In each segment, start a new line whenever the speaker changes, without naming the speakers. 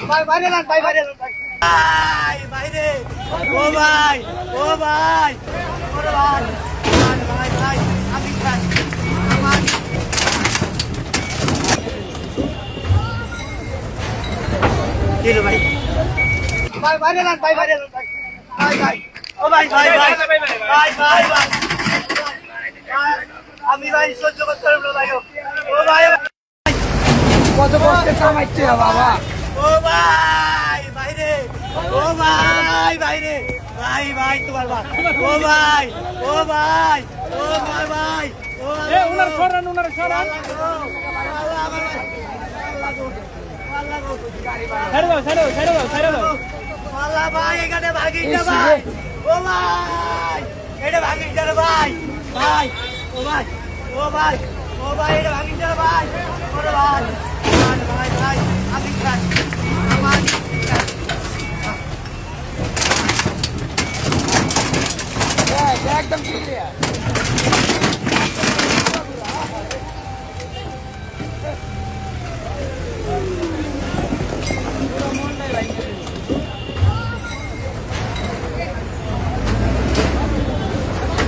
বাইরে যান ভাই, বাইরে যান ভাই। ভাই বাইরে, ও ভাই, ও ভাই, ওরে ভাই, ভাই ভাই, আমি ভাই, আমার কি রে ভাই, ভাই বাইরে যান ভাই, বাইরে যান ভাই, ভাই ভাই, ও ভাই ভাই ভাই, ভাই ভাই ভাই, আমি ভাই সহ্য করতে পারবো না ভাই, ও ভাই
কত কষ্টে কামাইছে বাবা।
ও ভাই বাইরে, ও ভাই বাইরে, ভাই ভাই তোমার ভাই, ও ভাই, ও ভাই, ও ভাই ভাই, ও
উনার সরান, উনার সরান, ছেড়ে দাও, ছেড়ে দাও, ছেড়ে দাও, ছেড়ে দাও।
আল্লাহ ভাই এখানে ভাগিস না ভাই, ও ভাই এটা ভাগিস না ভাই, ভাই ও ভাই, ও ভাই, ও ভাই এটা ভাগিস না ভাই, ওরে ভাই, ভাই ভাই আমি খাই আমার
একদম ক্লিয়ার।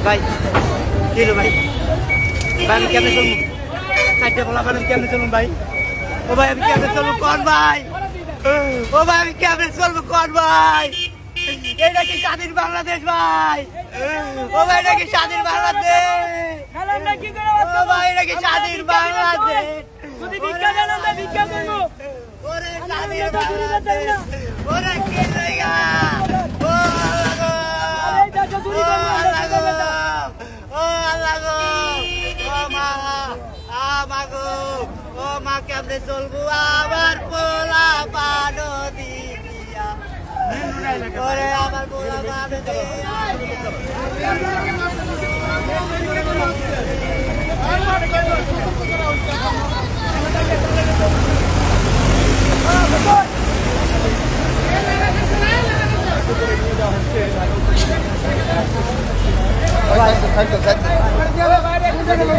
ভাই কি রে ভাই, ভাই আমি কেমনে চলবো, চারটে বলা আমি কেমনে চলুন ভাই, ও ভাই আমি কেমনে চলবো কোন ভাই, ও ভাই আমি কেমনে চলবো কোন ভাই, এটা কি স্বাধীন বাংলাদেশ ভাই, ও ভাই এটা কি স্বাধীন বাংলাদেশ, ও ভাই এটা কি স্বাধীন বাংলাদেশ,
যদি ভিক্ষা দেন আমরা ভিক্ষা করবো।
ওরে স্বাধীন বাংলাদেশ, ওরে কি জায়গা, ও আল্লাহ গো, ও আল্লাহ গো, ও মা, মাগো, ও মা কেমনে চলবো আমার পোলা পানো দিয়া, ওরে আমার পোলা পানো দিয়া,
বাইরে